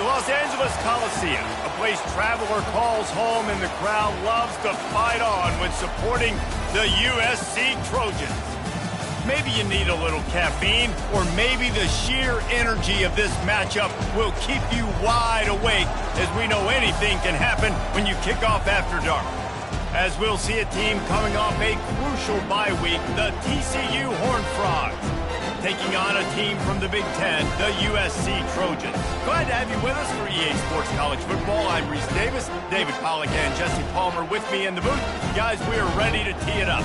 The Los Angeles Coliseum, a place traveler calls home and the crowd loves to fight on when supporting the USC Trojans. Maybe you need a little caffeine, or maybe the sheer energy of this matchup will keep you wide awake, as we know anything can happen when you kick off after dark. As we'll see a team coming off a crucial bye week, the TCU Horned Frogs, taking on a team from the Big Ten, the USC Trojans. Glad to have you with us for EA Sports College Football. I'm Reese Davis, David Pollack and Jesse Palmer with me in the booth. Guys, we are ready to tee it up.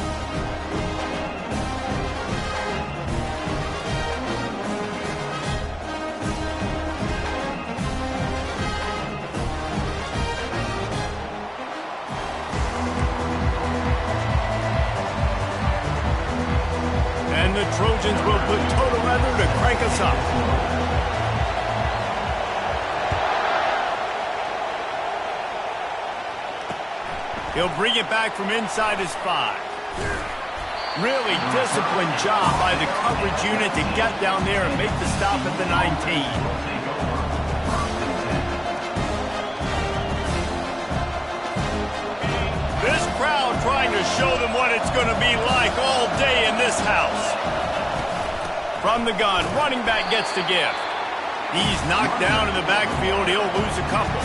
And the Trojans will put total leather to crank us up. He'll bring it back from inside his 5. Really disciplined job by the coverage unit to get down there and make the stop at the 19. This crowd trying to show them what it's going to be like all day in this house. From the gun, running back gets the gift. He's knocked down in the backfield. He'll lose a couple.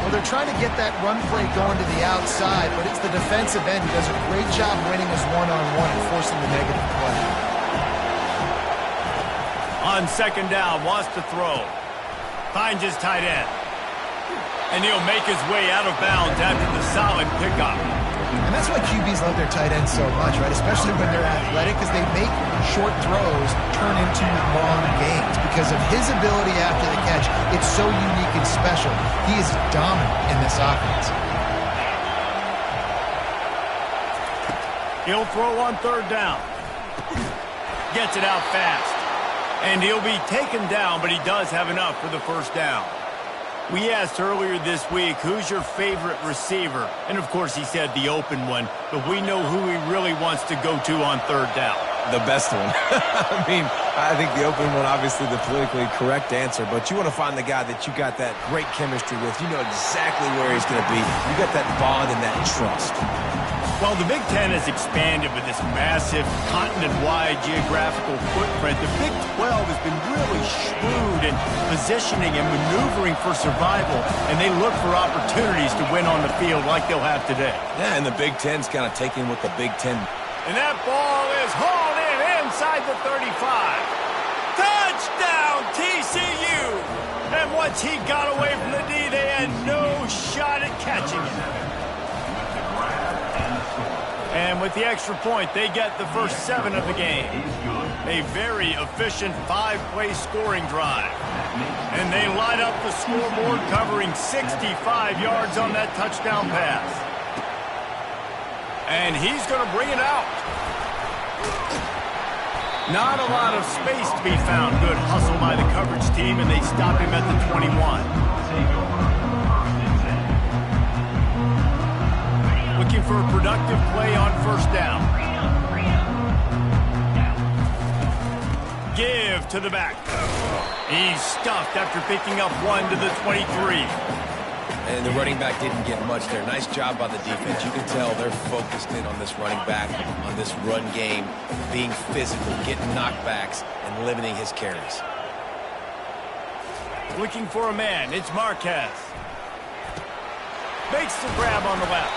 Well, they're trying to get that run play going to the outside, but it's the defensive end who does a great job winning his one-on-one and forcing the negative play. On second down, wants to throw. Finds his tight end. And he'll make his way out of bounds after the solid pickup. And that's why QBs love their tight ends so much, right? Especially when they're athletic, because they make short throws turn into long gains. Because of his ability after the catch, it's so unique and special. He is dominant in this offense. He'll throw on third down. Gets it out fast. And he'll be taken down, but he does have enough for the first down. We asked earlier this week, who's your favorite receiver? And, of course, he said the open one, but we know who he really wants to go to on third down. The best one. I mean, I think the open one, obviously the politically correct answer, but you want to find the guy that you got that great chemistry with. You know exactly where he's going to be. You got that bond and that trust. Well, the Big Ten has expanded with this massive continent-wide geographical footprint. The Big 12 has been really shrewd in positioning and maneuvering for survival, and they look for opportunities to win on the field like they'll have today. Yeah, and the Big Ten's kind of taking what the Big Ten. And that ball is hauled in inside the 35. Touchdown, TCU! And once he got away from the D, they had no shot at catching it. And with the extra point, they get the first 7 of the game. A very efficient 5-play scoring drive. And they light up the scoreboard, covering 65 yards on that touchdown pass. And he's going to bring it out. Not a lot of space to be found. Good hustle by the coverage team, and they stop him at the 21. Looking for a productive play on first down. Give to the back. He's stuffed after picking up 1 to the 23. And the running back didn't get much there. Nice job by the defense. You can tell they're focused in on this running back, on this run game, being physical, getting knockbacks, and limiting his carries. Looking for a man. It's Marquez. Makes the grab on the left.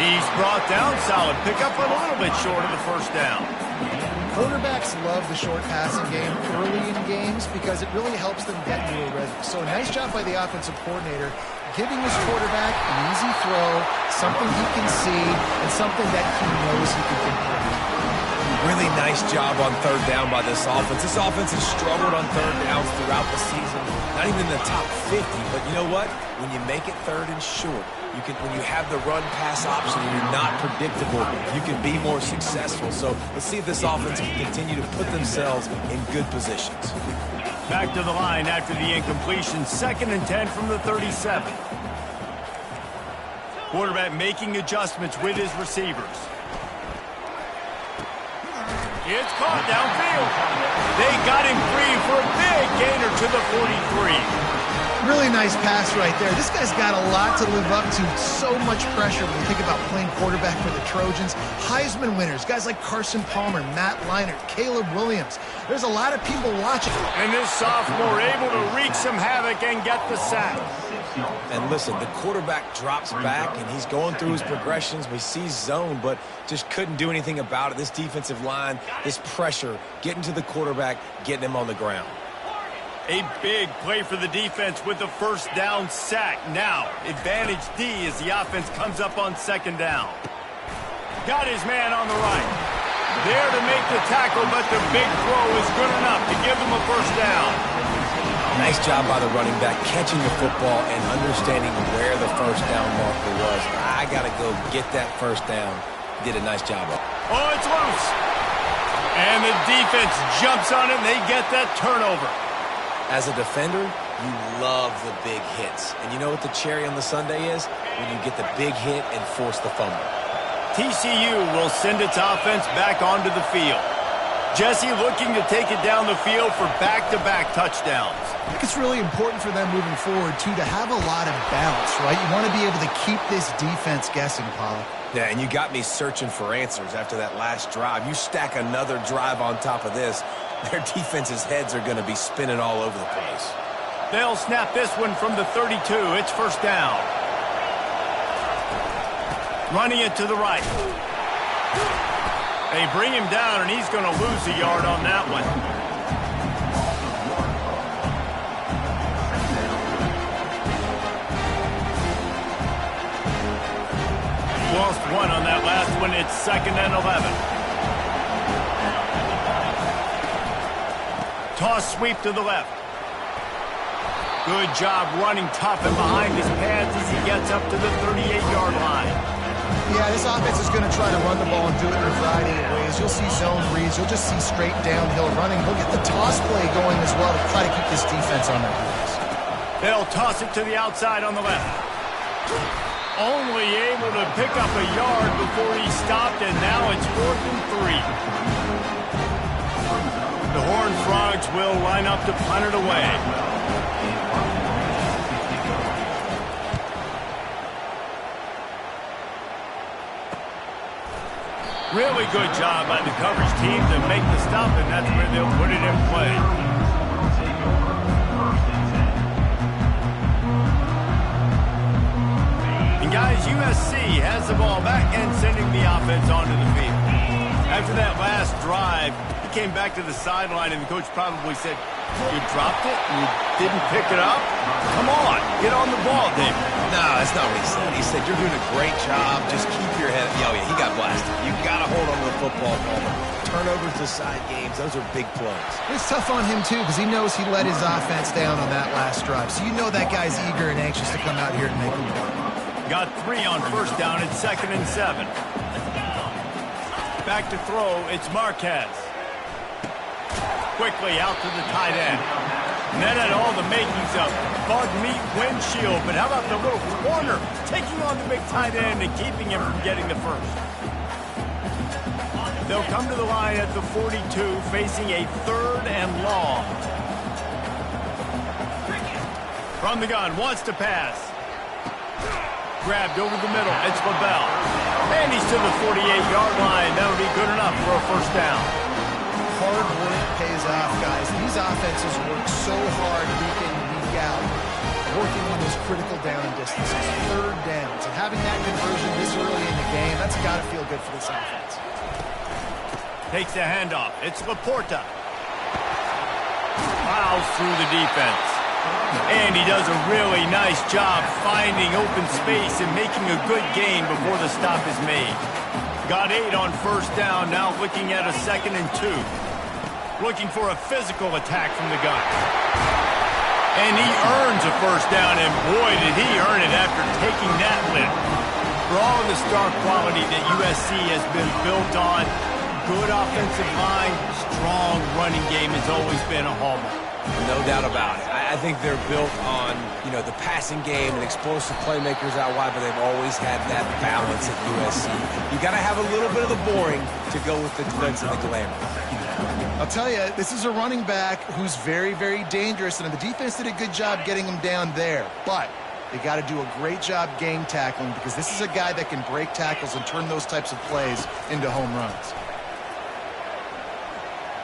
He's brought down. Solid pickup, but a little bit short of the first down. Quarterbacks love the short passing game early in games because it really helps them get into a rhythm. So nice job by the offensive coordinator giving his quarterback an easy throw, something he can see, and something that he knows he can complete. Really nice job on third down by this offense. This offense has struggled on third downs throughout the season. Not even in the top 50, but you know what? When you make it third and short, when you have the run-pass option and you're not predictable, you can be more successful. So let's see if this offense can continue to put themselves in good positions. Back to the line after the incompletion. 2nd and 10 from the 37. Quarterback making adjustments with his receivers. It's caught downfield. They got him free for a big gainer to the 43. Really nice pass right there. This guy's got a lot to live up to. So much pressure when you think about playing quarterback for the Trojans. Heisman winners, guys like Carson Palmer, Matt Leinart, Caleb Williams. There's a lot of people watching. And this sophomore able to wreak some havoc and get the sack. And listen, the quarterback drops back, and he's going through his progressions. We see zone, but just couldn't do anything about it. This defensive line, this pressure, getting to the quarterback, getting him on the ground. A big play for the defense with the first down sack. Now, advantage D as the offense comes up on second down. Got his man on the right. There to make the tackle, but the big throw is good enough to give him a first down. Nice job by the running back, catching the football and understanding where the first down marker was. I got to go get that first down. Did a nice job of it. Oh, it's loose. And the defense jumps on it, and they get that turnover. As a defender, you love the big hits. And you know what the cherry on the sundae is? When you get the big hit and force the fumble. TCU will send its offense back onto the field. Jesse looking to take it down the field for back-to-back touchdowns. I think it's really important for them moving forward, too, to have a lot of balance, right? You want to be able to keep this defense guessing, Pollock. Yeah, and you got me searching for answers after that last drive. You stack another drive on top of this, their defense's heads are going to be spinning all over the place. They'll snap this one from the 32. It's first down. Running it to the right. They bring him down, and he's going to lose a yard on that one. Lost one on that last one. It's 2nd and 11. Toss sweep to the left. Good job running tough and behind his pads as he gets up to the 38-yard line. Yeah, this offense is going to try to run the ball and do it in a variety of ways. You'll see zone reads. You'll just see straight downhill running. He'll get the toss play going as well to try to keep this defense on their heels. They'll toss it to the outside on the left. Only able to pick up a yard before he stopped, and now it's 4th and 3. The Horned Frogs will line up to punt it away. Really good job by the coverage team to make the stop, and that's where they'll put it in play. And guys, USC has the ball back and sending the offense onto the field. After that last drive, he came back to the sideline, and the coach probably said, "You dropped it? You didn't pick it up? Come on, get on the ball, David." No, that's not what he said. He said, "You're doing a great job. Just keep your head." Oh, yeah, he got blasted. You got to hold on to the football, Palmer. Turnovers decide games. Those are big plays. It's tough on him, too, because he knows he let his offense down on that last drive. So you know that guy's eager and anxious to come out here and make a play. Got 3 on first down. It's 2nd and 7. Back to throw. It's Marquez. Quickly out to the tight end. And that had all the makings of bug meat windshield. But how about the little corner taking on the big tight end and keeping him from getting the first? They'll come to the line at the 42, facing a 3rd and long. From the gun, wants to pass. Grabbed over the middle. It's LaBelle. And he's to the 48-yard line. That'll be good enough for a first down. Hard work pays off, guys. These offenses work so hard week in, week out, working on those critical down distances, 3rd downs. And having that conversion this early in the game, that's got to feel good for this offense. Takes the handoff. It's Laporta. Plows through the defense. And he does a really nice job finding open space and making a good gain before the stop is made. Got 8 on first down, now looking at a 2nd and 2. Looking for a physical attack from the gun. And he earns a first down, and boy, did he earn it after taking that lift. For all the star quality that USC has been built on, good offensive line, strong running game has always been a hallmark. No doubt about it. I think they're built on, the passing game and explosive playmakers out wide, but they've always had that balance at USC. You got to have a little bit of the boring to go with the glitz and the glamour. tell you, this is a running back who's very, very dangerous, and the defense did a good job getting him down there. But they got to do a great job game tackling because this is a guy that can break tackles and turn those types of plays into home runs.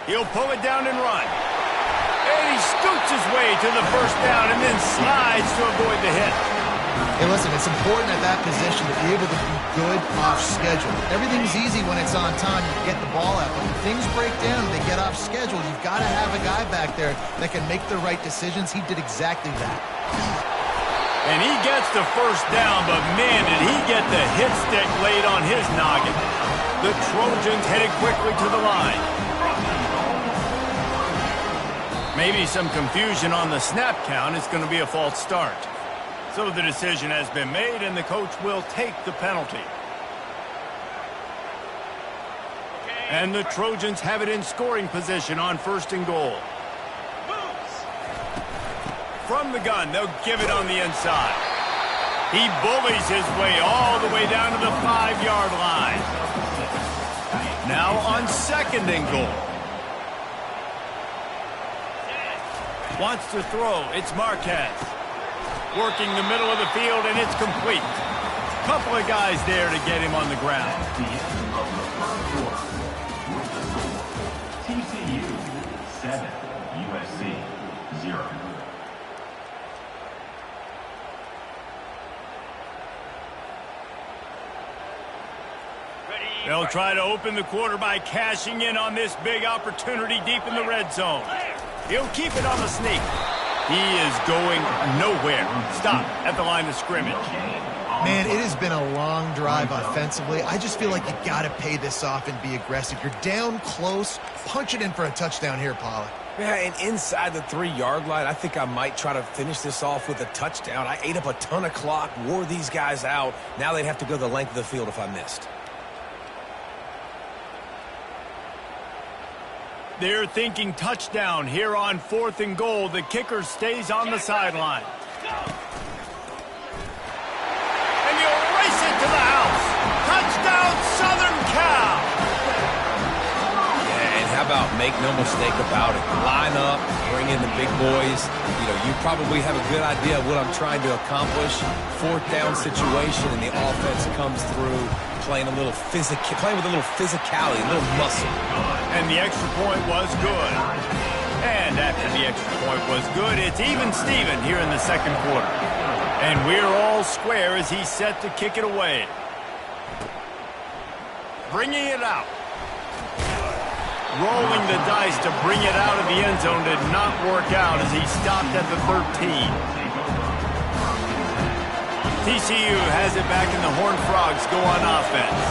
He'll pull it down and run. And he scoots his way to the first down and then slides to avoid the hit. Hey, listen, it's important at that position to be able to be good off schedule. Everything's easy when it's on time. You get the ball out. But when things break down, they get off schedule. You've got to have a guy back there that can make the right decisions. He did exactly that. And he gets the first down, but man, did he get the hit stick laid on his noggin. The Trojans headed quickly to the line. Maybe some confusion on the snap count. It's going to be a false start. So the decision has been made, and the coach will take the penalty. And the Trojans have it in scoring position on 1st and goal. From the gun, they'll give it on the inside. He bullies his way all the way down to the 5-yard line. Now on 2nd and goal. Wants to throw. It's Marquez. Working the middle of the field, and it's complete. Couple of guys there to get him on the ground. TCU 7, USC 0. They'll try to open the quarter by cashing in on this big opportunity deep in the red zone. He'll keep it on the sneak. He is going nowhere. Stop at the line of scrimmage. Man, it has been a long drive offensively. I just feel like you got to pay this off and be aggressive. You're down close. Punch it in for a touchdown here, Pollock. Yeah, and inside the 3-yard line, I think I might try to finish this off with a touchdown. I ate up a ton of clock, wore these guys out. Now they'd have to go the length of the field if I missed. They're thinking touchdown here on 4th and goal. The kicker stays on the sideline. And he'll race it to the house. Touchdown, Southern Cal. Yeah, and how about make no mistake about it? Line up, bring in the big boys. You know, you probably have a good idea of what I'm trying to accomplish. 4th down situation, and the offense comes through playing with a little physicality, a little muscle. And the extra point was good. And after the extra point was good, it's even Steven here in the 2nd quarter. And we're all square as he's set to kick it away. Bringing it out. Rolling the dice to bring it out of the end zone did not work out as he stopped at the 13. TCU has it back in the Horned Frogs go on offense.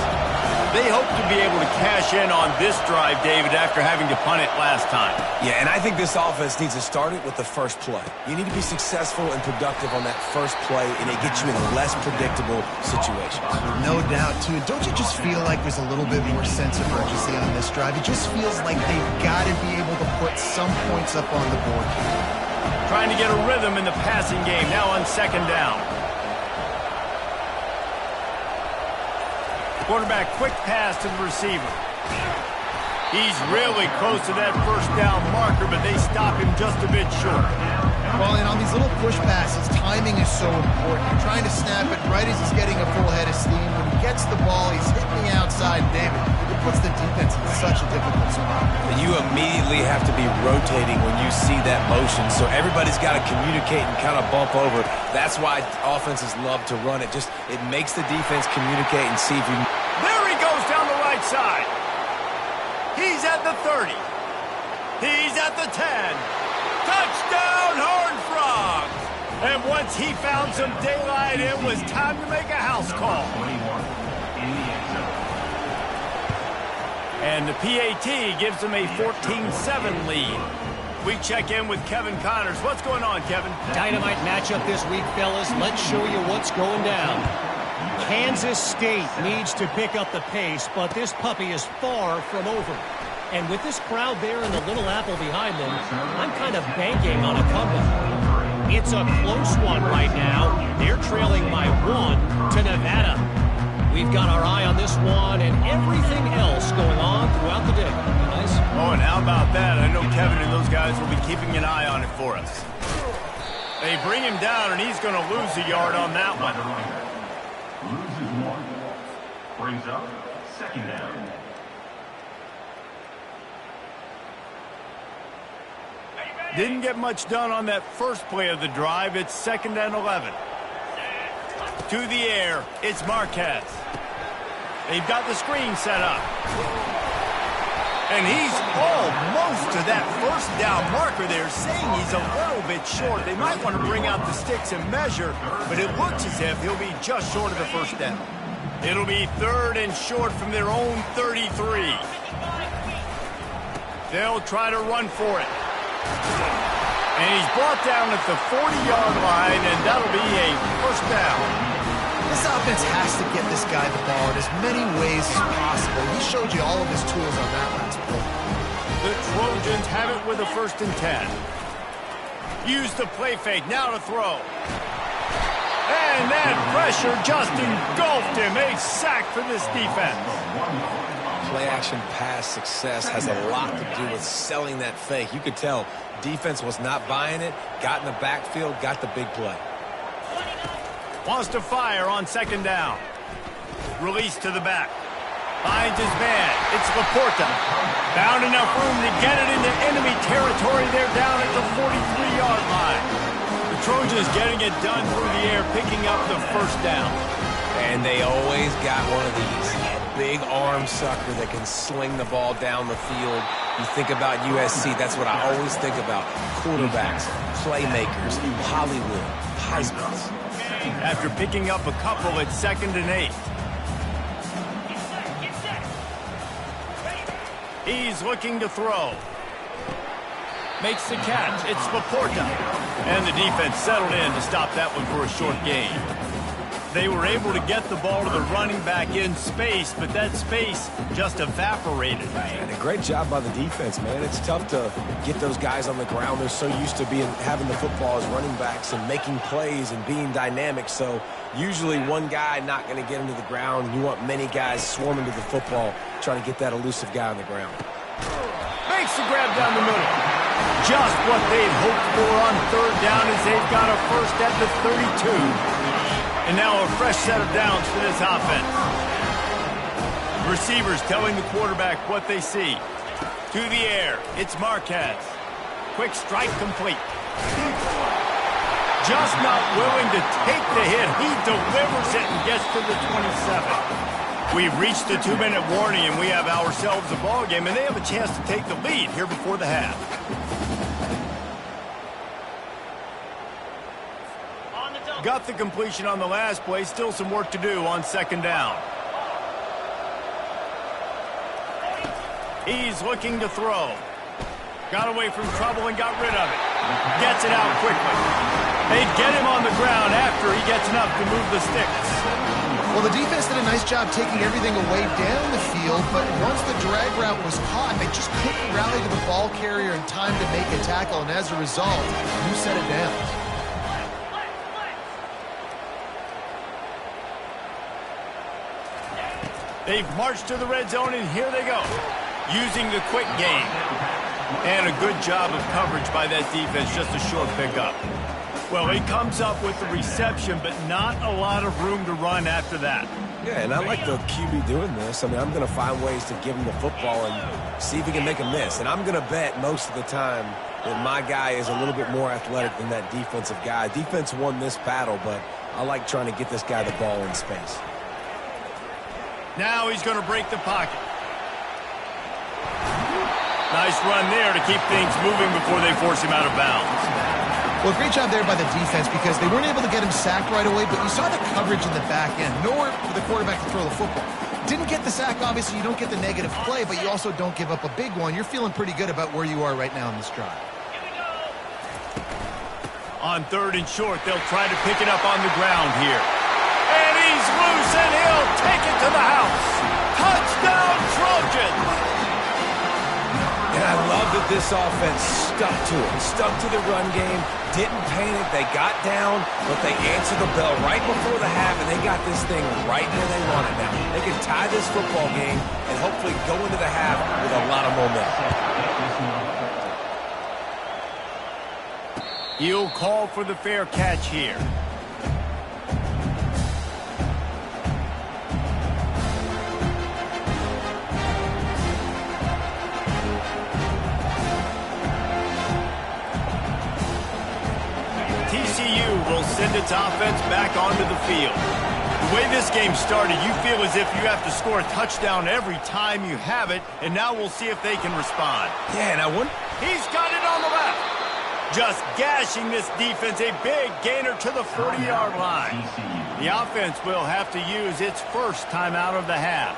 They hope to be able to cash in on this drive, David, after having to punt it last time. Yeah, and I think this offense needs to start it with the first play. You need to be successful and productive on that first play, and it gets you in less predictable situations. No doubt, too. Don't you just feel like there's a little bit more sense of urgency on this drive? It just feels like they've got to be able to put some points up on the board. Trying to get a rhythm in the passing game now on 2nd down. Quarterback, quick pass to the receiver. He's really close to that first down marker, but they stop him just a bit short. Well, and on these little push passes, timing is so important. You're trying to snap it right as he's getting a full head of steam. When he gets the ball, he's hitting the outside, David. It puts the defense in such a difficult spot. You immediately have to be rotating when you see that motion, so everybody's got to communicate and kind of bump over. That's why offenses love to run it. It makes the defense communicate and see if you... There he goes down the right side. He's at the 30. He's at the 10. Touchdown, Horned Frogs! And once he found some daylight, it was time to make a house call. And the PAT gives them a 14-7 lead. We check in with Kevin Connors. What's going on, Kevin? Dynamite matchup this week, fellas. Let's show you what's going down. Kansas State needs to pick up the pace, but this puppy is far from over. And with this crowd there and the Little Apple behind them, I'm kind of banking on a comeback. It's a close one right now. They're trailing by 1 to Nevada. We've got our eye on this one and everything else going on throughout the day. downs. Oh, and how about that? I know Kevin and those guys will be keeping an eye on it for us. They bring him down, and he's going to lose a yard on that one. Loses 1. Brings up 2nd down. Didn't get much done on that first play of the drive. It's 2nd and 11. To the air, it's Marquez. They've got the screen set up. And he's almost to that first down marker there, saying he's a little bit short. They might want to bring out the sticks and measure, but it looks as if he'll be just short of the first down. It'll be 3rd and short from their own 33. They'll try to run for it. And he's brought down at the 40-yard line, and that'll be a first down. This offense has to get this guy the ball in as many ways as possible. He showed you all of his tools on that last play. The Trojans have it with a 1st and 10. Use the play fake, now to throw. And that pressure just engulfed him. A sack for this defense. Play-action pass success has a lot to do with selling that fake. You could tell defense was not buying it, got in the backfield, got the big play. Wants to fire on 2nd down. Release to the back. Finds his man. It's Laporta. Found enough room to get it into enemy territory. They're down at the 43-yard line. The Trojans getting it done through the air, picking up the first down. And they always got one of these. Big arm sucker that can sling the ball down the field. You think about USC, that's what I always think about. Quarterbacks, playmakers, Hollywood, Heismans. After picking up a couple, it's 2nd and 8. He's looking to throw. Makes the catch. It's Laporta. And the defense settled in to stop that one for a short gain. They were able to get the ball to the running back in space, but that space just evaporated. And a great job by the defense, man. It's tough to get those guys on the ground. They're so used to having the football as running backs and making plays and being dynamic. So usually one guy not going to get into the ground. You want many guys swarming to the football, trying to get that elusive guy on the ground. Makes the grab down the middle. Just what they'd hoped for on 3rd down as they've got a first at the 32. And now a fresh set of downs for this offense. Receivers telling the quarterback what they see. To the air, it's Marquez. Quick strike complete. Just not willing to take the hit. He delivers it and gets to the 27. We've reached the 2-minute warning, and we have ourselves a ball game, and they have a chance to take the lead here before the half. Got the completion on the last play. Still some work to do on 2nd down. He's looking to throw. Got away from trouble and got rid of it. Gets it out quickly. They get him on the ground after he gets enough to move the sticks. Well, the defense did a nice job taking everything away down the field, but once the drag route was caught, they just couldn't rally to the ball carrier in time to make a tackle, and as a result, you set it down. They've marched to the red zone, and here they go, using the quick game. And a good job of coverage by that defense, just a short pickup. Well, he comes up with the reception, but not a lot of room to run after that. Yeah, and I like the QB doing this. I mean, I'm going to find ways to give him the football and see if he can make a miss. And I'm going to bet most of the time that my guy is a little bit more athletic than that defensive guy. Defense won this battle, but I like trying to get this guy the ball in space. Now he's going to break the pocket. Nice run there to keep things moving before they force him out of bounds. Well, great job there by the defense because they weren't able to get him sacked right away, but you saw the coverage in the back end. Nowhere for the quarterback to throw the football. Didn't get the sack, obviously. You don't get the negative play, but you also don't give up a big one. You're feeling pretty good about where you are right now in this drive. On 3rd and short, they'll try to pick it up on the ground here. And he's loose, and he'll take it to the house. Touchdown, Trojans! Yeah, I love that this offense stuck to it. Stuck to the run game, didn't panic. They got down, but they answered the bell right before the half, and they got this thing right where they want it now. They can tie this football game and hopefully go into the half with a lot of momentum. He'll call for the fair catch here. TCU will send its offense back onto the field. The way this game started, you feel as if you have to score a touchdown every time you have it, and now we'll see if they can respond. Yeah, and I wonder... He's got it on the left. Just gashing this defense, a big gainer to the 40-yard line. The offense will have to use its first timeout of the half.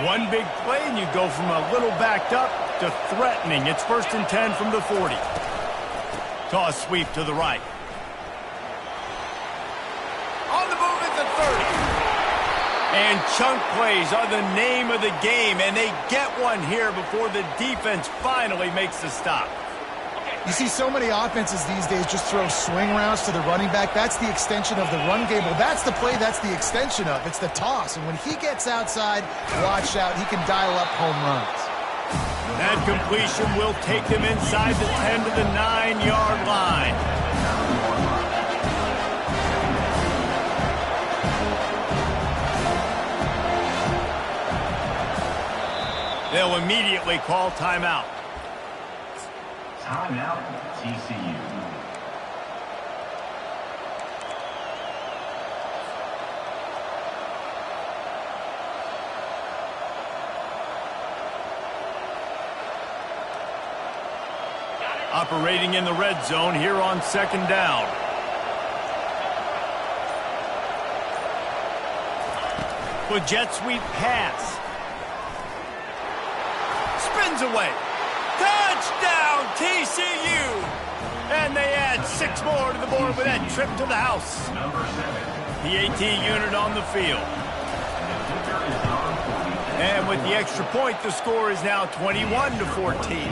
One big play, and you go from a little backed up to threatening. It's 1st and 10 from the 40. Toss sweep to the right. On the move at the 30. And chunk plays are the name of the game, and they get one here before the defense finally makes the stop. You see so many offenses these days just throw swing routes to the running back. That's the extension of the run game. Well, that's the play that's the extension of. It's the toss. And when he gets outside, watch out. He can dial up home runs. That completion will take them inside the 10 to the 9-yard line. They'll immediately call timeout. Timeout, TCU. Operating in the red zone here on 2nd down. With jet sweep pass. Spins away. Touchdown, TCU! And they add 6 more to the board with that trip to the house. The AT unit on the field. And with the extra point, the score is now 21-14.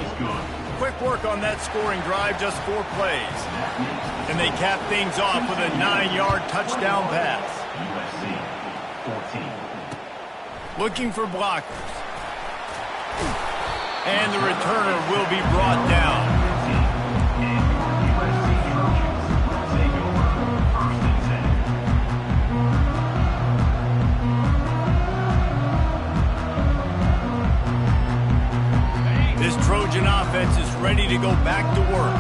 Quick work on that scoring drive, just 4 plays. And they cap things off with a 9-yard touchdown pass. Looking for blockers. And the returner will be brought down. This Trojan offense is ready to go back to work.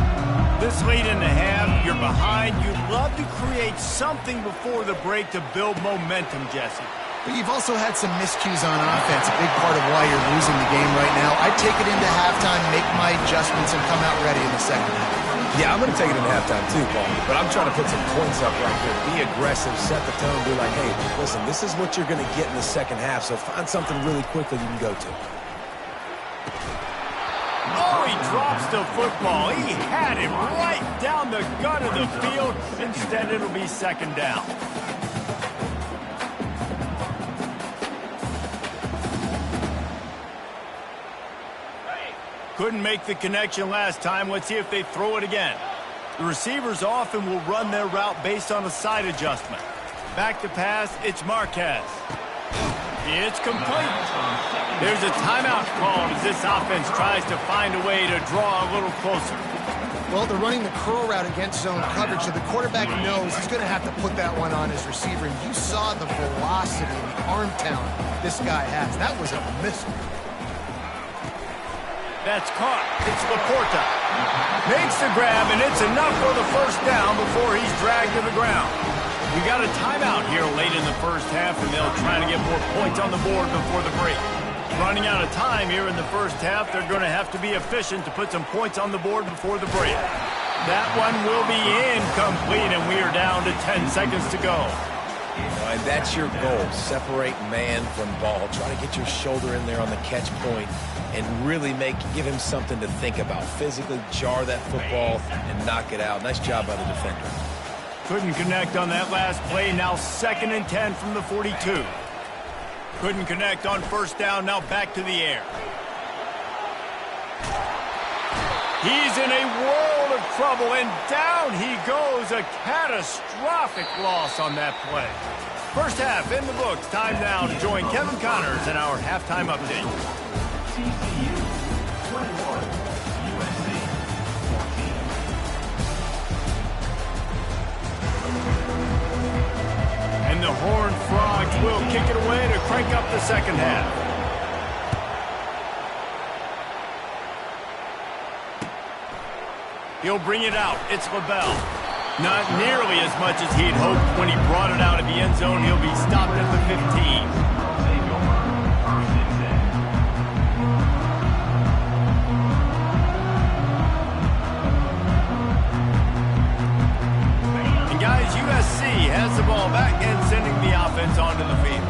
This late in the half, you're behind. You'd love to create something before the break to build momentum, Jesse. But you've also had some miscues on offense, a big part of why you're losing the game right now. I'd take it into halftime, make my adjustments, and come out ready in the second half. Yeah, I'm going to take it into halftime too, Paul. But I'm trying to put some points up right here. Be aggressive, set the tone, be like, hey, listen, this is what you're going to get in the second half, so find something really quickly you can go to. Oh, he drops the football. He had it right down the gut of the field. Instead, it'll be 2nd down. Couldn't make the connection last time. Let's see if they throw it again. The receivers often will run their route based on a side adjustment. Back to pass, it's Marquez. It's complete. There's a timeout called as this offense tries to find a way to draw a little closer. Well, they're running the curl route against zone coverage, so the quarterback knows he's going to have to put that one on his receiver. And you saw the velocity and the arm talent this guy has. That was a missile. That's caught. It's Laporta. Makes the grab, and it's enough for the 1st down before he's dragged to the ground. We got a timeout here late in the 1st half, and they'll try to get more points on the board before the break. Running out of time here in the 1st half, they're going to have to be efficient to put some points on the board before the break. That one will be incomplete, and we are down to 10 seconds to go. And that's your goal. Separate man from ball. Try to get your shoulder in there on the catch point and really give him something to think about. Physically jar that football and knock it out. Nice job by the defender. Couldn't connect on that last play. Now 2nd and 10 from the 42. Couldn't connect on first down, now back to the air. He's in a world of trouble, and down he goes. A catastrophic loss on that play. First half in the books. Time now to join Kevin Connors in our halftime update. TCU 21, USC 14. And the Horned Frogs will kick it away to crank up the second half. He'll bring it out. It's LaBelle. Not nearly as much as he'd hoped when he brought it out of the end zone. He'll be stopped at the 15. And guys, USC has the ball back and sending the offense onto the field.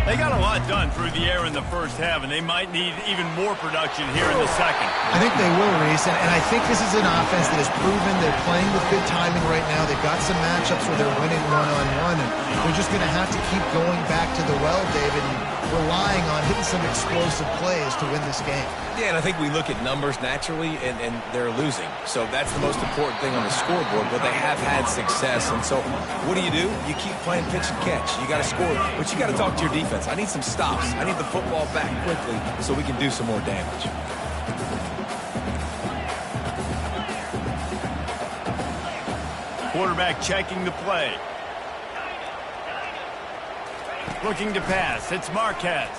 They got a lot done through the air in the first half, and they might need even more production here in the second. I think they will, Reese, and I think this is an offense that has proven they're playing with good timing right now. They've got some matchups where they're winning one-on-one, and they're just going to have to keep going back to the well, David, and relying on hitting some explosive plays to win this game. Yeah, and I think we look at numbers naturally, and they're losing. So that's the most important thing on the scoreboard, but they have had success. And so what do? You keep playing pitch and catch. You got to score, but you got to talk to your defense. I need some stops. I need the football back quickly so we can do some more damage. Quarterback checking the play. Looking to pass. It's Marquez.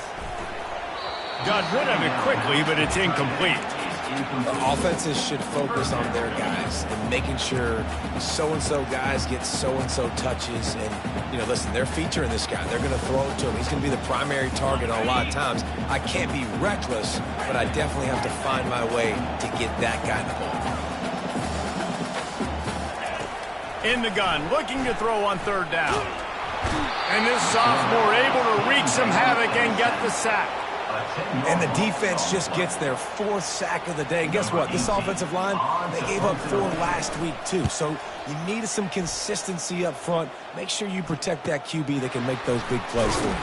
Got rid of it quickly, but it's incomplete. The offenses should focus on their guys and making sure so-and-so guys get so-and-so touches. And, you know, listen, they're featuring this guy. They're going to throw it to him. He's going to be the primary target a lot of times. I can't be reckless, but I definitely have to find my way to get that guy the ball. In the gun, looking to throw on third down. And this sophomore able to wreak some havoc and get the sack. And the defense just gets their fourth sack of the day. And guess what? This offensive line, they gave up 4 last week too. So you need some consistency up front. Make sure you protect that QB that can make those big plays for you.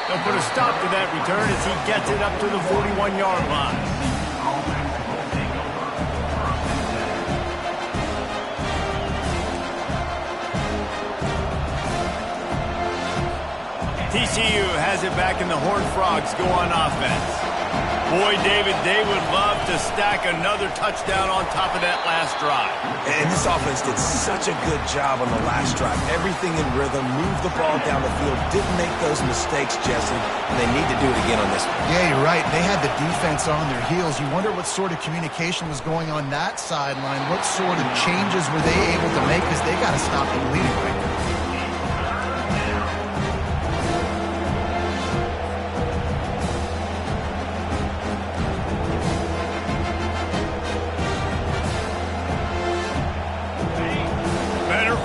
They'll put a stop to that return as he gets it up to the 41-yard line. TCU has it back, and the Horned Frogs go on offense. Boy, David, they would love to stack another touchdown on top of that last drive. And this offense did such a good job on the last drive. Everything in rhythm, moved the ball down the field, didn't make those mistakes, Jesse, and they need to do it again on this one. Yeah, you're right. They had the defense on their heels. You wonder what sort of communication was going on that sideline. What sort of changes were they able to make, because they got to stop the bleeding right now.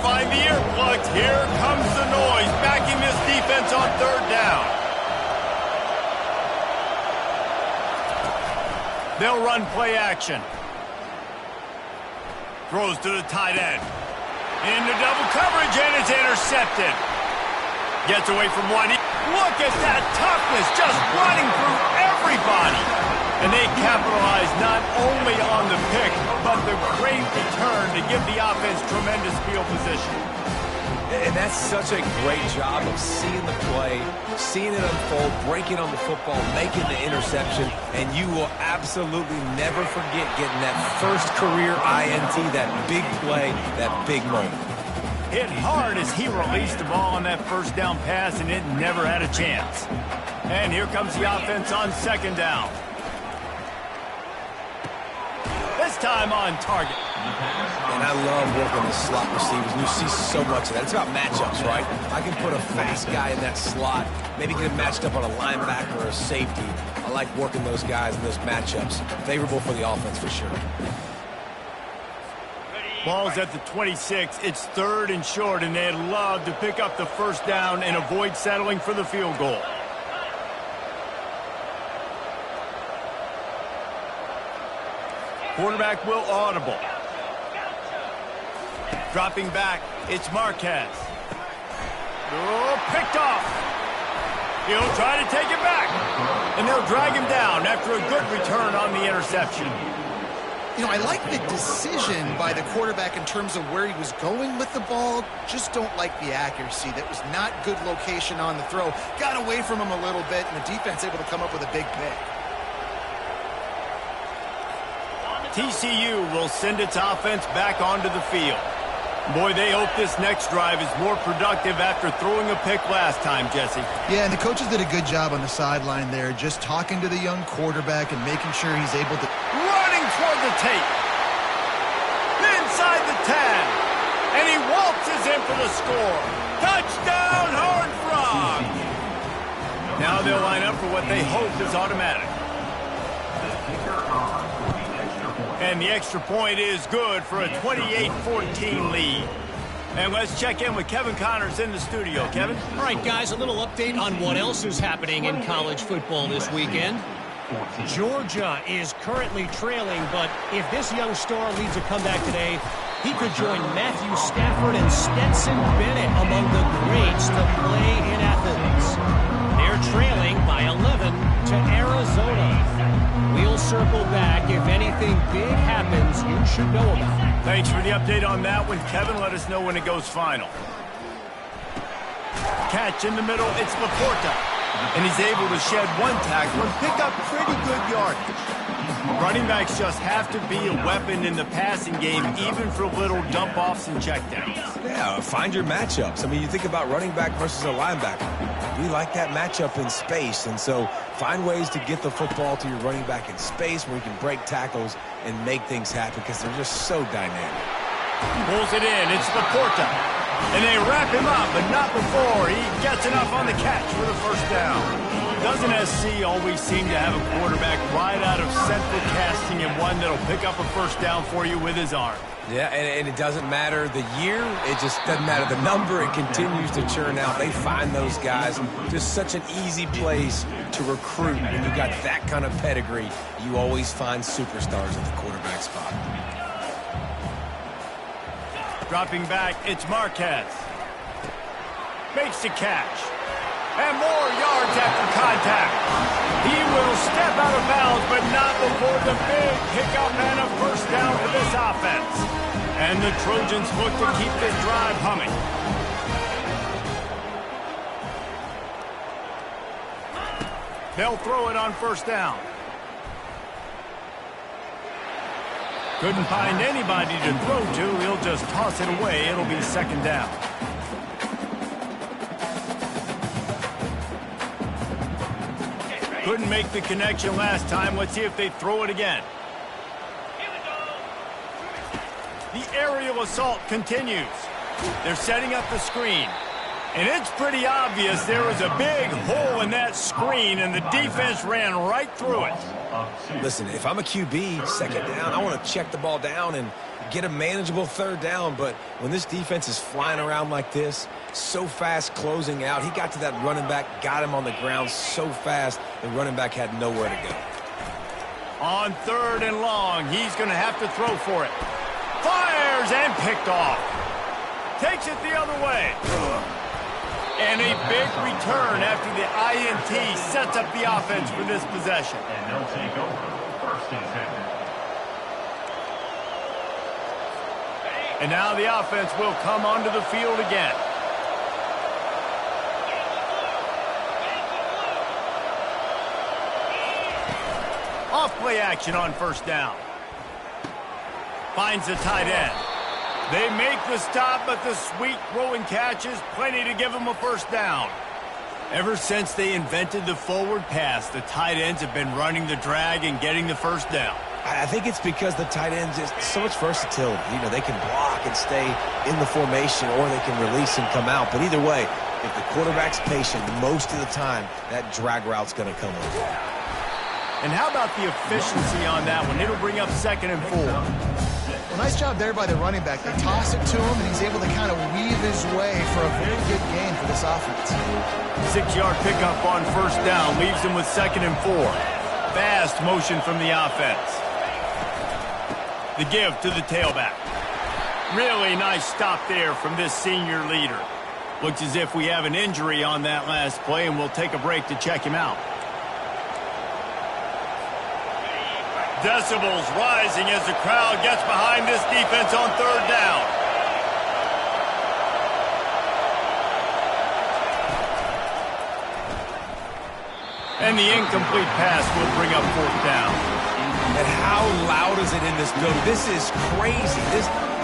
Find the earplugs. Here comes the noise, backing this defense on third down. They'll run play action. Throws to the tight end. Into double coverage, and it's intercepted. Gets away from one. Look at that toughness, just running through everybody. And they capitalize not only on the pick, but the great return to give the offense tremendous field position. And that's such a great job of seeing the play, seeing it unfold, breaking on the football, making the interception, and you will absolutely never forget getting that first career INT, that big play, that big moment. Hit hard as he released the ball on that first down pass, and it never had a chance. And here comes the offense on second down. This time on target. And I love working the slot receivers. And you see so much of that. It's about matchups, right? I can put a fast guy in that slot, maybe get him matched up on a linebacker or a safety. I like working those guys in those matchups. Favorable for the offense for sure. Ball's at the 26. It's third and short, and they'd love to pick up the first down and avoid settling for the field goal. Quarterback will audible. Dropping back, it's Marquez. Oh, picked off. He'll try to take it back. And they'll drag him down after a good return on the interception. You know, I like the decision by the quarterback in terms of where he was going with the ball. Just don't like the accuracy. That was not good location on the throw. Got away from him a little bit, and the defense able to come up with a big pick. TCU will send its offense back onto the field. Boy, they hope this next drive is more productive after throwing a pick last time, Jesse. Yeah, and the coaches did a good job on the sideline there, just talking to the young quarterback and making sure he's able to... Running toward the tape. Inside the 10. And he waltzes in for the score. Touchdown, Horned Frog! Now they'll line up for what they hope is automatic. And the extra point is good for a 28-14 lead. And let's check in with Kevin Connors in the studio. Kevin? All right, guys, a little update on what else is happening in college football this weekend. Georgia is currently trailing, but if this young star leads a comeback today, he could join Matthew Stafford and Stetson Bennett among the greats to play in Athens. They're trailing by 11 to Arizona. We'll circle back. If anything big happens, you should know about it. Thanks for the update on that one, Kevin. Let us know when it goes final. Catch in the middle, it's Laporta. And he's able to shed one tackle and pick up pretty good yardage. Running backs just have to be a weapon in the passing game, even for little dump-offs and checkdowns. Yeah, find your matchups. I mean, you think about running back versus a linebacker. We like that matchup in space, and so find ways to get the football to your running back in space where you can break tackles and make things happen because they're just so dynamic. Pulls it in, it's Laporta. And they wrap him up, but not before he gets enough on the catch for the first down. Doesn't SC always seem to have a quarterback right out of central casting and one that'll pick up a first down for you with his arm? Yeah, and it doesn't matter the year. It just doesn't matter the number. It continues to churn out. They find those guys. Just such an easy place to recruit. When you've got that kind of pedigree, you always find superstars at the quarterback spot. Dropping back, it's Marquez. Makes the catch. And more yards after contact. He will step out of bounds, but not before the big pickup and a first down for this offense. And the Trojans look to keep this drive humming. They'll throw it on first down. Couldn't find anybody to throw to. He'll just toss it away. It'll be second down. Couldn't make the connection last time. Let's see if they throw it again. The aerial assault continues. They're setting up the screen. And it's pretty obvious there was a big hole in that screen, and the defense ran right through it. Listen, if I'm a QB, second down, I want to check the ball down and get a manageable third down. But when this defense is flying around like this, so fast closing out, he got to that running back, got him on the ground so fast, the running back had nowhere to go. On third and long, he's going to have to throw for it. Fires and picked off. Takes it the other way. And a big return after the INT sets up the offense for this possession. And they'll take over first and 10. And now the offense will come onto the field again. Off play action on first down. Finds the tight end. They make the stop, but the sweet throwing catch is plenty to give them a first down. Ever since they invented the forward pass, the tight ends have been running the drag and getting the first down. I think it's because the tight ends is so much versatility. You know, they can block and stay in the formation, or they can release and come out. But either way, if the quarterback's patient, most of the time, that drag route's going to come over. And how about the efficiency on that one? It'll bring up second and 4. Well, nice job there by the running back. They toss it to him, and he's able to kind of weave his way for a very good gain for this offense. 6-yard pickup on first down leaves them with second and 4. Fast motion from the offense. The give to the tailback. Really nice stop there from this senior leader. Looks as if we have an injury on that last play, and we'll take a break to check him out. Decibels rising as the crowd gets behind this defense on third down. And the incomplete pass will bring up fourth down. And how loud is it in this building? This is crazy.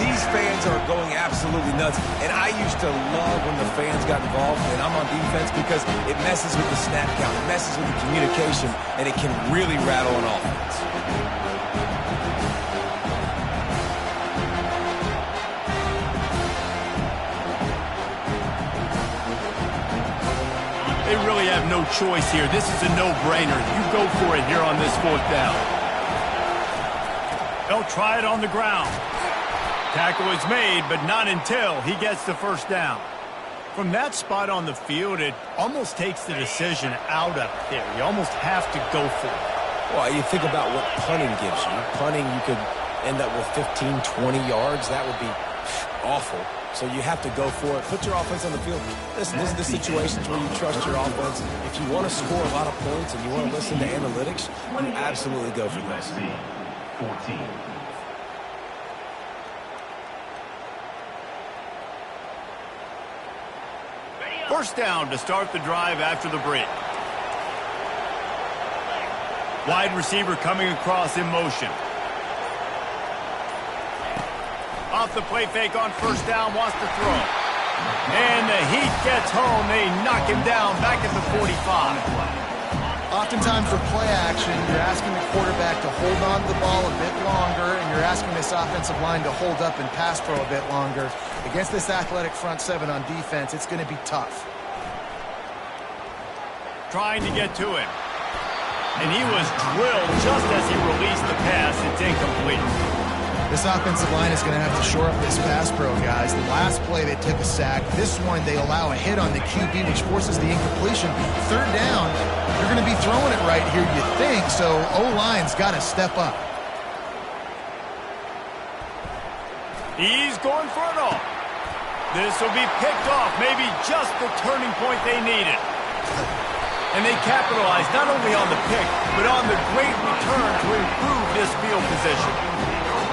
These fans are going absolutely nuts. And I used to love when the fans got involved, and I'm on defense, because it messes with the snap count, it messes with the communication, and it can really rattle an offense. They really have no choice here. This is a no-brainer. You go for it here on this fourth down. They'll try it on the ground. Tackle is made, but not until he gets the first down. From that spot on the field, it almost takes the decision out of there. You almost have to go for it. Well, you think about what punting gives you. Punting, you could end up with 15, 20 yards. That would be awful. So you have to go for it. Put your offense on the field. Listen, this is the situations where you trust your offense. If you want to score a lot of points and you want to listen to analytics, you absolutely go for this. 14. First down to start the drive after the break. Wide receiver coming across in motion. Off the play fake on first down, wants to throw. And the heat gets home. They knock him down back at the 45. Oftentimes with play action, you're asking the quarterback to hold on to the ball a bit longer, and you're asking this offensive line to hold up and pass pro a bit longer. Against this athletic front seven on defense, it's going to be tough. Trying to get to him. And he was drilled just as he released the pass. It's incomplete. This offensive line is going to have to shore up this pass pro, guys. The last play, they took a sack. This one, they allow a hit on the QB, which forces the incompletion. Third down, you're going to be throwing it right here, you think, so O-line's got to step up. He's going for it all. This will be picked off, maybe just the turning point they needed. And they capitalized not only on the pick, but on the great return to improve this field position.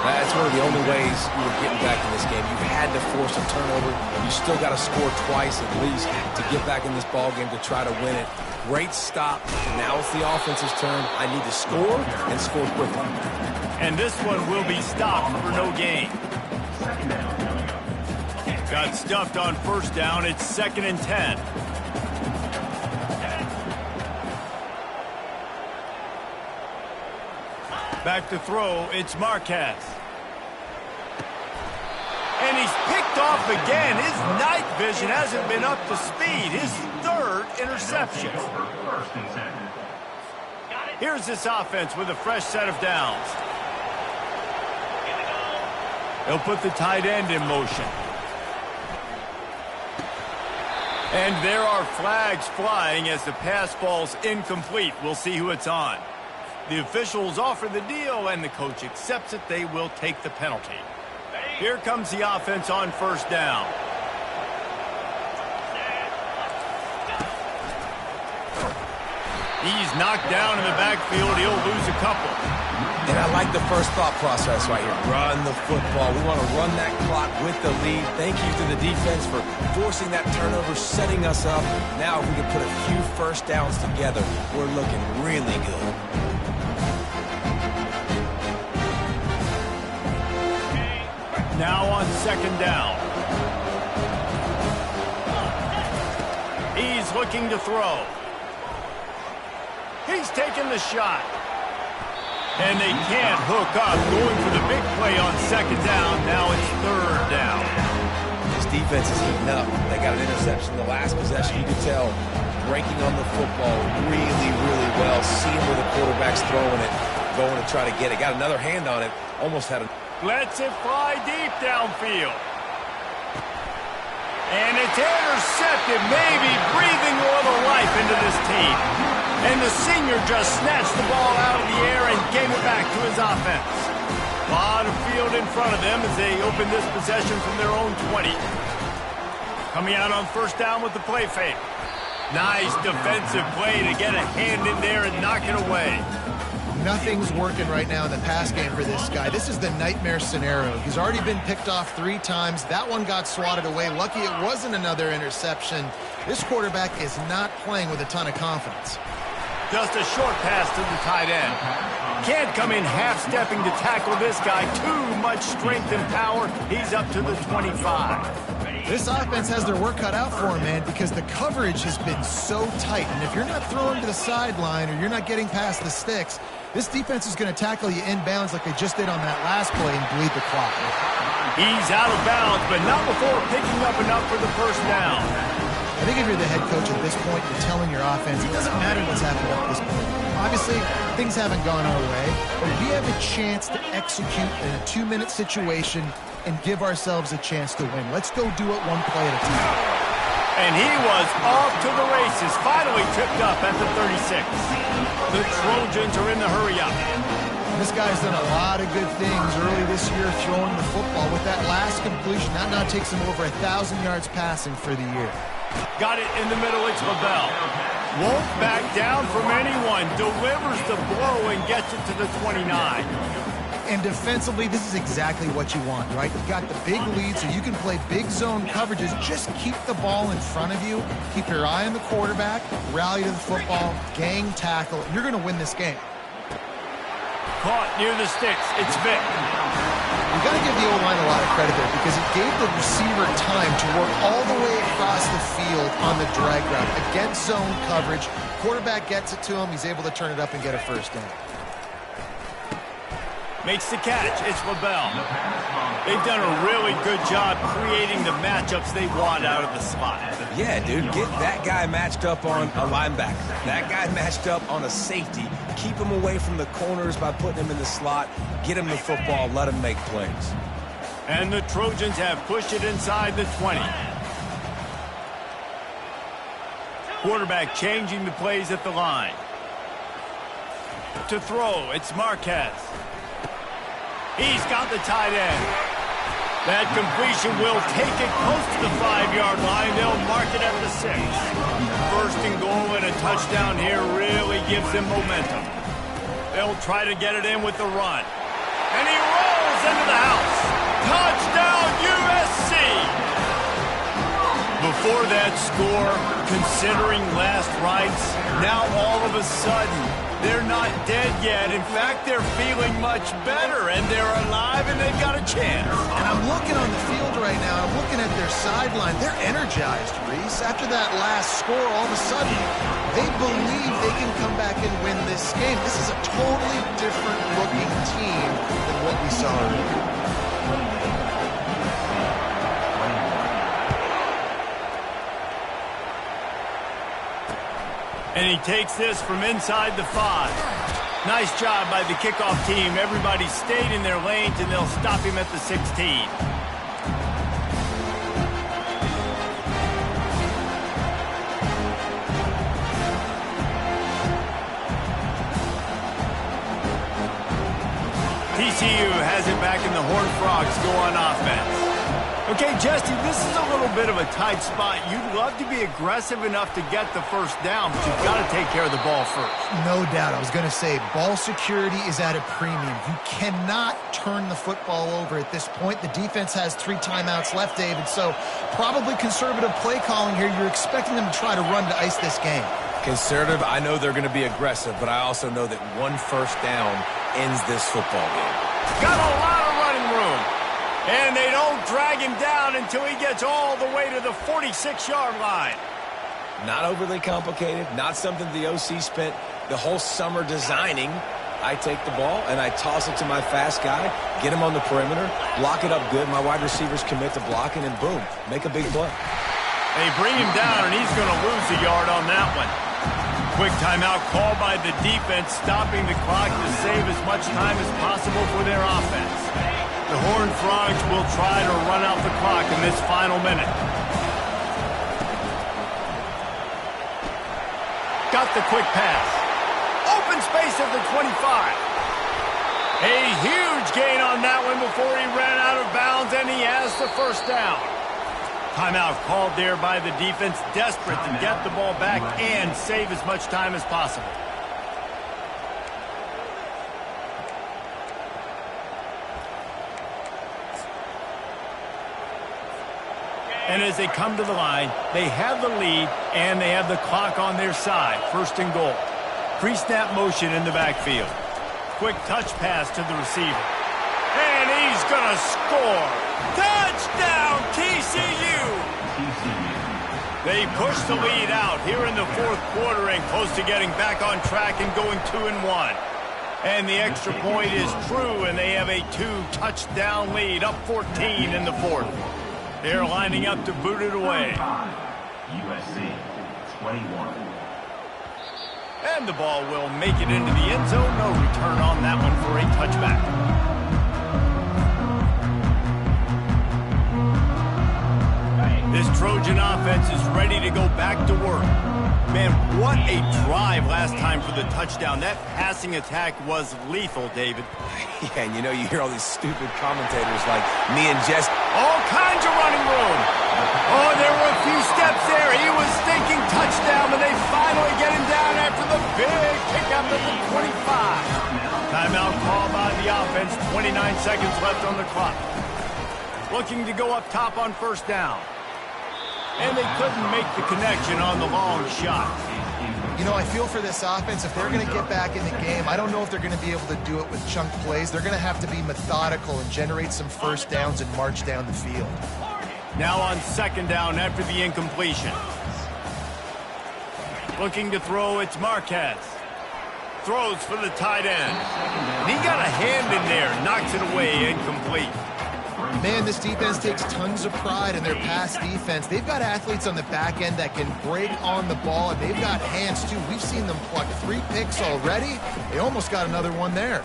That's one of the only ways you were getting back in this game. You had to force a turnover. You still got to score twice at least to get back in this ball game to try to win it. Great stop. Now it's the offense's turn. I need to score and score quickly. And this one will be stopped for no gain. Got stuffed on first down. It's 2nd and 10. Back to throw, it's Marquez. And he's picked off again. His night vision hasn't been up to speed. His third interception. Here's this offense with a fresh set of downs. They'll put the tight end in motion. And there are flags flying as the pass falls incomplete. We'll see who it's on. The officials offer the deal, and the coach accepts it. They will take the penalty. Here comes the offense on first down. He's knocked down in the backfield. He'll lose a couple. And I like the first thought process right here. Run the football. We want to run that clock with the lead. Thank you to the defense for forcing that turnover, setting us up. Now if we can put a few first downs together, we're looking really good. Now on second down. He's looking to throw. He's taking the shot. And they can't hook up. Going for the big play on second down. Now it's third down. This defense is heating up. They got an interception the last possession. You can tell breaking on the football really, really well. Seeing where the quarterback's throwing it. Going to try to get it. Got another hand on it. Almost had a... Lets it fly deep downfield. And it's intercepted, maybe breathing a little life into this team. And the senior just snatched the ball out of the air and gave it back to his offense. A lot of field in front of them as they open this possession from their own 20. Coming out on first down with the play fake. Nice defensive play to get a hand in there and knock it away. Nothing's working right now in the pass game for this guy. This is the nightmare scenario. He's already been picked off 3 times. That one got swatted away. Lucky it wasn't another interception. This quarterback is not playing with a ton of confidence. Just a short pass to the tight end. Can't come in half-stepping to tackle this guy. Too much strength and power. He's up to the 25. This offense has their work cut out for him, man, because the coverage has been so tight. And if you're not throwing to the sideline or you're not getting past the sticks, this defense is going to tackle you inbounds like they just did on that last play and bleed the clock. He's out of bounds, but not before picking up enough for the first down. I think if you're the head coach at this point, you're telling your offense, it doesn't matter what's happening at this point. Obviously, things haven't gone our way, but we have a chance to execute in a 2-minute situation and give ourselves a chance to win. Let's go do it one play at a time. And he was off to the races, finally tripped up at the 36. The Trojans are in the hurry-up. This guy's done a lot of good things early this year throwing the football. With that last completion, that now takes him over 1,000 yards passing for the year. Got it in the middle, it's LaBelle. Won't back down from anyone, delivers the blow and gets it to the 29. And defensively, this is exactly what you want, right? You've got the big lead, so you can play big zone coverages. Just keep the ball in front of you. Keep your eye on the quarterback, rally to the football, gang tackle. You're going to win this game. Caught near the sticks. It's Vic. You got to give the O-line a lot of credit there because it gave the receiver time to work all the way across the field on the drag route against zone coverage. Quarterback gets it to him. He's able to turn it up and get a first down. Makes the catch. It's LaBelle. They've done a really good job creating the matchups they want out of the slot. Yeah, dude, get that guy matched up on a linebacker. That guy matched up on a safety. Keep him away from the corners by putting him in the slot. Get him the football. Let him make plays. And the Trojans have pushed it inside the 20. Quarterback changing the plays at the line. To throw, it's Marquez. He's got the tight end. That completion will take it close to the 5-yard line. They'll mark it at the 6. First and goal and a touchdown here really gives them momentum. They'll try to get it in with the run. And he rolls into the house. Touchdown, USC! Before that score, considering last rites, now all of a sudden, they're not dead yet. In fact, they're feeling much better, and they're alive, and they've got a chance. And I'm looking on the field right now. I'm looking at their sideline. They're energized, Reese. After that last score, all of a sudden, they believe they can come back and win this game. This is a totally different-looking team than what we saw earlier. And he takes this from inside the 5. Nice job by the kickoff team. Everybody stayed in their lanes, and they'll stop him at the 16. TCU has it back, and the Horned Frogs go on offense. Okay, Jesse, this is a little bit of a tight spot. You'd love to be aggressive enough to get the first down, but you've got to take care of the ball first. No doubt. I was going to say, ball security is at a premium. You cannot turn the football over at this point. The defense has 3 timeouts left, David, so probably conservative play calling here. You're expecting them to try to run to ice this game. Conservative, I know they're going to be aggressive, but I also know that one first down ends this football game. Got a lot of running room. And they don't drag him down until he gets all the way to the 46-yard line. Not overly complicated, not something the OC spent the whole summer designing. I take the ball and I toss it to my fast guy, get him on the perimeter, block it up good. My wide receivers commit to blocking, and boom, make a big play. They bring him down, and he's going to lose a yard on that one. Quick timeout called by the defense, stopping the clock to save as much time as possible for their offense. The Horned Frogs will try to run out the clock in this final minute. Got the quick pass. Open space at the 25. A huge gain on that one before he ran out of bounds, and he has the first down. Timeout called there by the defense, desperate to get the ball back and save as much time as possible. And as they come to the line, they have the lead and they have the clock on their side. First and goal. Pre-snap motion in the backfield. Quick touch pass to the receiver. And he's going to score. Touchdown, TCU! They push the lead out here in the fourth quarter and close to getting back on track and going 2-1. And the extra point is true, and they have a 2-touchdown lead, up 14 in the fourth. They're lining up to boot it away. USC 21. And the ball will make it into the end zone. No return on that one for a touchback. This Trojan offense is ready to go back to work. Man, what a drive last time for the touchdown. That passing attack was lethal, David. Yeah, and you hear all these stupid commentators like me and Jess. All kinds of running room. Oh, there were a few steps there. He was thinking touchdown, but they finally get him down after the big pickup at the 25. Timeout called by the offense. 29 seconds left on the clock. Looking to go up top on first down. And they couldn't make the connection on the long shot. You know, I feel for this offense, if they're going to get back in the game, I don't know if they're going to be able to do it with chunk plays. They're going to have to be methodical and generate some first downs and march down the field. Now on second down after the incompletion. Looking to throw, it's Marquez. Throws for the tight end. And he got a hand in there, knocks it away, incomplete. Man, this defense takes tons of pride in their pass defense. They've got athletes on the back end that can break on the ball, and they've got hands, too. We've seen them pluck 3 picks already. They almost got another one there.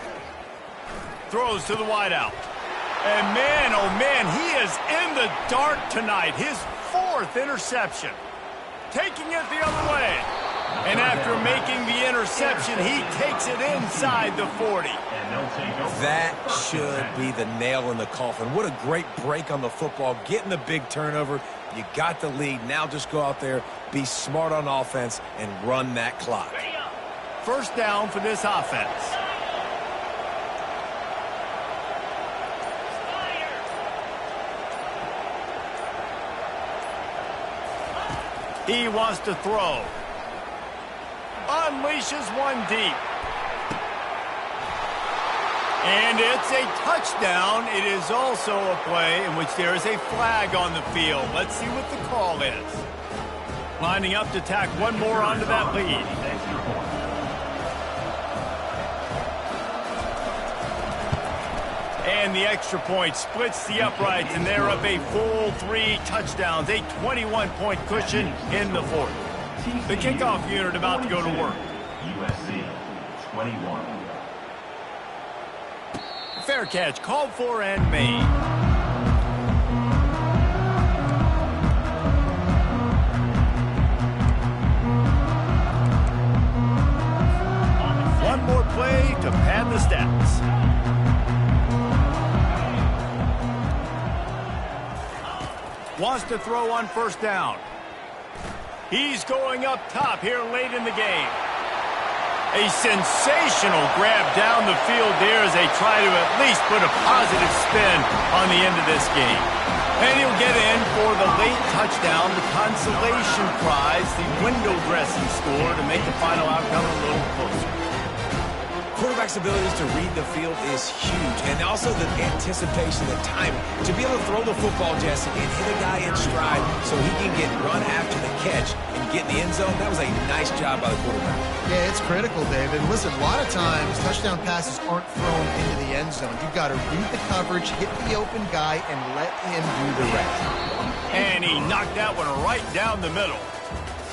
Throws to the wideout. And man, oh man, he is in the dark tonight. His 4th interception. Taking it the other way. And after making the interception, he takes it inside the 40. That should be the nail in the coffin. What a great break on the football. Getting the big turnover. You got the lead. Now just go out there, be smart on offense, and run that clock. First down for this offense. He wants to throw. Unleashes one deep. And it's a touchdown. It is also a play in which there is a flag on the field. Let's see what the call is. Lining up to tack one more onto that lead. And the extra point splits the uprights, and they're up a full 3 touchdowns, a 21-point cushion in the fourth. The kickoff unit about to go to work. USC 21. Fair catch called for and made. One more play to pad the stats. Wants to throw on first down. He's going up top here late in the game. A sensational grab down the field there as they try to at least put a positive spin on the end of this game. And he'll get in for the late touchdown, the consolation prize, the window dressing score to make the final outcome a little closer. Quarterback's abilities to read the field is huge, and also the anticipation, the timing. To be able to throw the football, Jesse, and hit a guy in stride so he can get run after the catch and get in the end zone, that was a nice job by the quarterback. Yeah, it's critical, David. Listen, a lot of times touchdown passes aren't thrown into the end zone. You've got to read the coverage, hit the open guy, and let him do the rest. And he knocked that one right down the middle.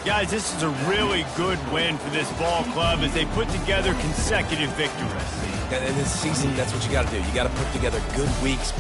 Guys, this is a really good win for this ball club as they put together consecutive victories. And in this season, that's what you got to do. You got to put together good weeks,